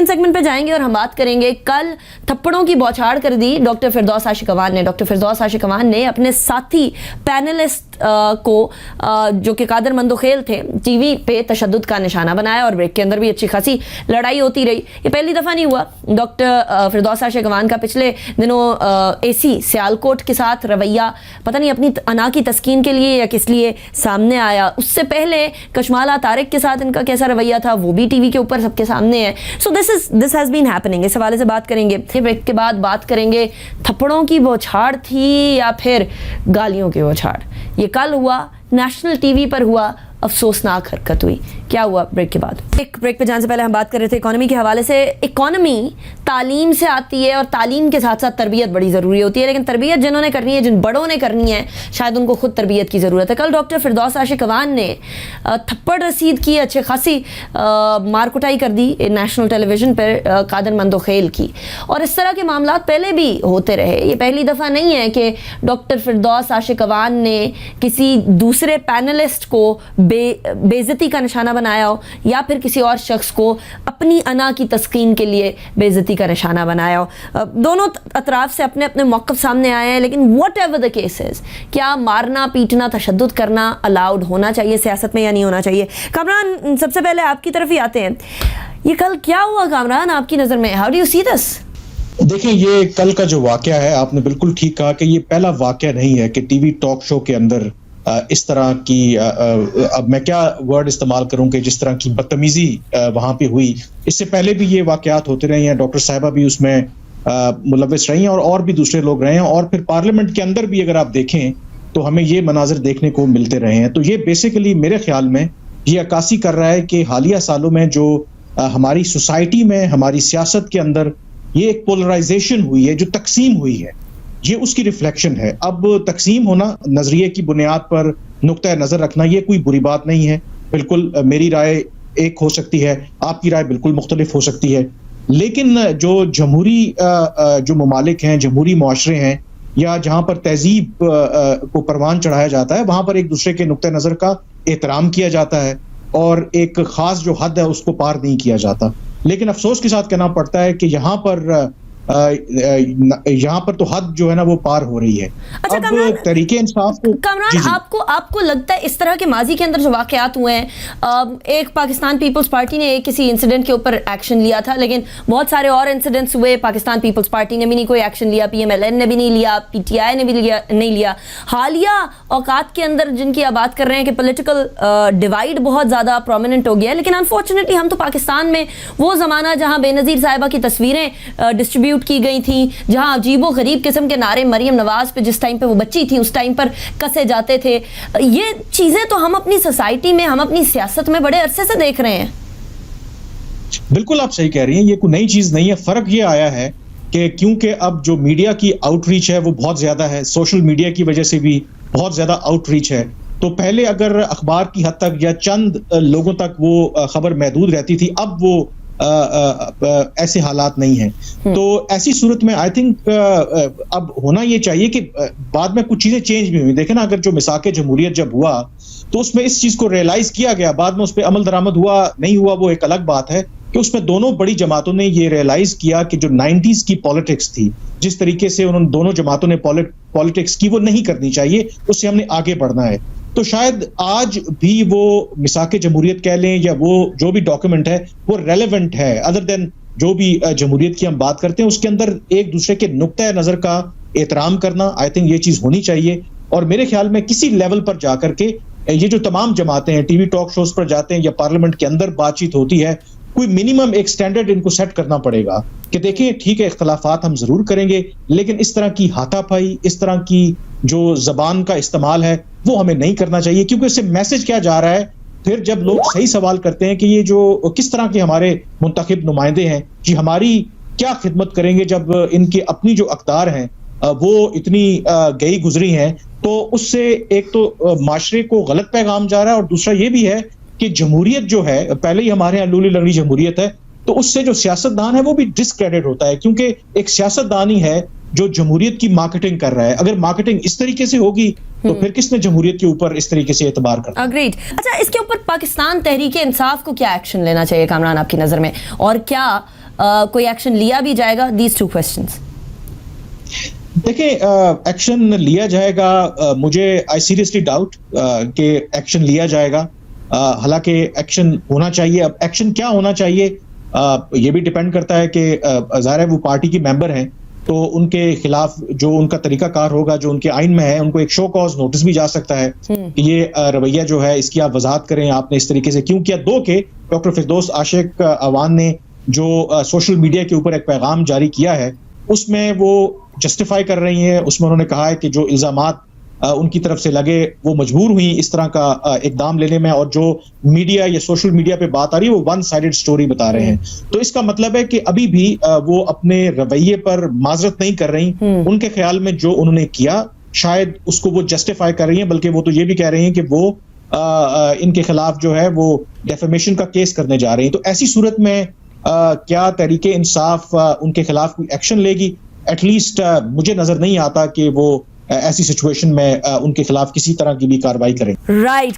Second segment पे जाएंगे और हम बात करेंगे कल थप्पड़ों की बौछार कर दी डॉक्टर फिरदौस आशिक अवान ने। डॉक्टर फिरदौस आशिक अवान ने अपने साथी पैनलिस्ट को जो कि कादर मंदोखेल थे टीवी पे तशद्दुद का निशाना बनाया और ब्रेक के अंदर भी अच्छी खासी लड़ाई होती रही। ये पहली दफ़ा नहीं हुआ। डॉक्टर फिरदौस आशिक अवान का पिछले दिनों एसी सियालकोट के साथ रवैया पता नहीं अपनी अना की तस्कीन के लिए या किस लिए सामने आया। उससे पहले कशमाला तारिक के साथ इनका कैसा रवैया था वो भी टीवी के ऊपर सबके सामने है। So this has been happening. इस हवाले से बात करेंगे। ब्रेक के बाद बात करेंगे थप्पड़ों की बौछार थी या फिर गालियों की बौछार। ये कल हुआ, नेशनल टीवी पर हुआ, अफसोसनाक हरकत हुई। क्या हुआ ब्रेक के बाद? एक ब्रेक पे जाने से पहले हम बात कर रहे थे इकोनॉमी के हवाले से। इकोनॉमी तालीम से आती है और तालीम के साथ साथ तरबियत बड़ी ज़रूरी होती है, लेकिन तरबियत जिन्होंने करनी है, जिन बड़ों ने करनी है, शायद उनको खुद तरबियत की ज़रूरत है। कल डॉक्टर फिरदौस आशिक अवान ने थप्पड़ रसीद की, अच्छे खासी मार कुटाई कर दी नेशनल टेलीविज़न पर कादर मंदोखेल की। और इस तरह के मामला पहले भी होते रहे। ये पहली दफ़ा नहीं है कि डॉक्टर फिरदौस आशिक अवान ने किसी दूसरे पैनलिस्ट को बेइज्जती का निशाना बनाया हो या फिर किसी और शख्स को अपनी अना की तस्कीन के लिए बेइज्जती का निशाना बनाया हो। दोनों अतराफ से अपने अपने मौक़िफ़ सामने आए हैं, लेकिन वट एवर द केसेस, क्या मारना पीटना तशद्दुद करना अलाउड होना चाहिए सियासत में या नहीं होना चाहिए? कामरान, सबसे पहले आपकी तरफ ही आते हैं। ये कल क्या हुआ कामरान आपकी नज़र में? How do you see this? देखिए, ये कल का जो वाकया है, आपने बिल्कुल ठीक कहा कि ये पहला वाकया नहीं है कि टीवी टॉक शो के अंदर इस तरह की अब मैं क्या वर्ड इस्तेमाल करूं कि जिस तरह की बदतमीजी वहां पे हुई। इससे पहले भी ये वाकयात होते रहे हैं। डॉक्टर साहिबा भी उसमें मुलव्विस रही हैं और भी दूसरे लोग रहे हैं। और फिर पार्लियामेंट के अंदर भी अगर आप देखें तो हमें ये मनाजिर देखने को मिलते रहे हैं। तो ये बेसिकली मेरे ख्याल में ये अक्कासी कर रहा है कि हालिया सालों में जो हमारी सोसाइटी में, हमारी सियासत के अंदर ये एक पोलराइजेशन हुई है, जो तकसीम हुई है, ये उसकी रिफ्लेक्शन है। अब तकसीम होना, नजरिए की बुनियाद पर नुक्ता नजर रखना, ये कोई बुरी बात नहीं है। बिल्कुल मेरी राय एक हो सकती है, आपकी राय बिल्कुल मुख्तलिफ हो सकती है। लेकिन जो जमहूरी जो ममालिक हैं, जमहूरी मुआशरे हैं, या जहां पर तहजीब को परवान चढ़ाया जाता है, वहां पर एक दूसरे के नुक्ता नजर का एहतराम किया जाता है और एक खास जो हद है उसको पार नहीं किया जाता। लेकिन अफसोस के साथ कहना पड़ता है कि यहाँ पर तो हद जो है ना वो पार हो रही है। अच्छा, अब तरीके इंसाफ को कामरान, आपको लगता है इस तरह के माजी के अंदर जो वाकयात हुए हैं, एक पाकिस्तान पीपल्स पार्टी ने किसी इंसिडेंट के ऊपर एक्शन लिया था, लेकिन बहुत सारे और इंसिडेंट्स हुए, पाकिस्तान पीपल्स पार्टी ने भी नहीं कोई एक्शन लिया, PMLN ने भी नहीं लिया, PTI ने भी नहीं लिया। हालिया औकात के अंदर जिनकी आप बात कर रहे हैं कि पॉलिटिकल डिवाइड बहुत ज़्यादा प्रोमिनेंट हो गया है, लेकिन अनफॉर्चुनेटली हम तो पाकिस्तान में वो ज़माना जहाँ बेनज़ीर साहिबा की तस्वीरें डिस्ट्रीब्यूट की गई थी, जहां अजीबो गरीब किस्म के नारे मरियम नवाज पे जिस टाइम पे वो बच्ची थी उस टाइम पर कसे जाते थे। ये चीजें तो हम अपनी सोसाइटी में, हम अपनी सियासत में बड़े अरसे से देख रहे हैं। बिल्कुल आप सही कह रही हैं, ये कोई नई चीज नहीं है। फर्क ये आया है कि क्योंकि अब जो मीडिया की आउटरीच है वो बहुत ज्यादा है, सोशल मीडिया की वजह से भी बहुत ज्यादा आउटरीच है। तो पहले अगर अखबार की हद तक या चंद लोगों तक वो खबर महदूद रहती थी, अब वो ऐसे हालात नहीं हैं। तो ऐसी सूरत में आई थिंक अब होना ये चाहिए कि बाद में कुछ चीजें चेंज भी हुई। देखें ना, अगर जो मिसाके जमहूरियत जब हुआ तो उसमें इस चीज को रियलाइज किया गया, बाद में उस पर अमल दरामद हुआ नहीं हुआ वो एक अलग बात है, कि उसमें दोनों बड़ी जमातों ने ये रियलाइज किया कि जो 90s की पॉलिटिक्स थी, जिस तरीके से उन्होंने दोनों जमातों ने पॉलिटिक्स की, वो नहीं करनी चाहिए, उससे हमने आगे बढ़ना है। तो शायद आज भी वो मिसाके जमहूरियत कह लें या वो जो भी डॉक्यूमेंट है वो रेलेवेंट है। अदर देन जो भी जमहूरियत की हम बात करते हैं, उसके अंदर एक दूसरे के नुक्ता नजर का एहतराम करना, आई थिंक ये चीज होनी चाहिए। और मेरे ख्याल में किसी लेवल पर जाकर के ये जो तमाम जमातें हैं, टीवी टॉक शोज पर जाते हैं या पार्लियामेंट के अंदर बातचीत होती है, कोई मिनिमम एक स्टैंडर्ड इनको सेट करना पड़ेगा कि देखिए ठीक है, इख्तलाफात हम जरूर करेंगे, लेकिन इस तरह की हाथापाई, इस तरह की जो जबान का इस्तेमाल है वो हमें नहीं करना चाहिए। क्योंकि इससे मैसेज क्या जा रहा है, फिर जब लोग सही सवाल करते हैं कि ये जो किस तरह के हमारे मुंतखब नुमाइंदे हैं जी, हमारी क्या खिदमत करेंगे जब इनकी अपनी जो अक़दार हैं वो इतनी गई गुजरी हैं, तो उससे एक तो माशरे को गलत पैगाम जा रहा है और दूसरा ये भी है कि जमहूरियत जो है, पहले ही हमारे यहाँ लूली लगड़ी जमहूरियत है, तो उससे जो सियासतदान है वो भी डिस्क्रेडिट होता है, क्योंकि एक सियासतदान ही है जो जमहूरियत की मार्केटिंग कर रहा है। अगर मार्केटिंग इस तरीके से होगी तो फिर किसने जमहूरियत के ऊपर इस तरीके से एतबार करना। अग्रीड। अच्छा, इसके ऊपर पाकिस्तान तहरीक इंसाफ को क्या एक्शन लेना चाहिए कामरान आपकी नजर में, और क्या कोई एक्शन लिया भी जाएगा? These 2 questions. देखिए, एक्शन लिया जाएगा, मुझे आई सीरियसली डाउट कि एक्शन लिया जाएगा। हालांकि एक्शन होना चाहिए। अब एक्शन क्या होना चाहिए ये भी डिपेंड करता है कि ज़ाहिर है वो पार्टी की मेंबर हैं, तो उनके खिलाफ जो उनका तरीकाकार होगा, जो उनके आइन में है, उनको एक शो कॉज नोटिस भी जा सकता है कि ये रवैया जो है इसकी आप वजाहत करें, आपने इस तरीके से क्यों किया। दो के डॉक्टर फिरदौस आशिक अवान ने जो सोशल मीडिया के ऊपर एक पैगाम जारी किया है उसमें वो जस्टिफाई कर रही हैं, उसमें उन्होंने कहा है कि जो इल्जामात उनकी तरफ से लगे वो मजबूर हुई इस तरह का इकदाम लेने में, और जो मीडिया या सोशल मीडिया पे बात आ रही है वो वन साइडेड स्टोरी बता रहे हैं। तो इसका मतलब है कि अभी भी वो अपने रवैये पर माजरत नहीं कर रही। उनके ख्याल में जो उन्होंने किया शायद उसको वो जस्टिफाई कर रही हैं, बल्कि वो तो ये भी कह रही हैं कि वो इनके खिलाफ जो है वो डेफेमेशन का केस करने जा रही हैं। तो ऐसी सूरत में क्या तहरीके इंसाफ उनके खिलाफ कोई एक्शन लेगी? एटलीस्ट मुझे नजर नहीं आता कि वो ऐसी सिचुएशन में उनके खिलाफ किसी तरह की भी कार्रवाई करें। राइट।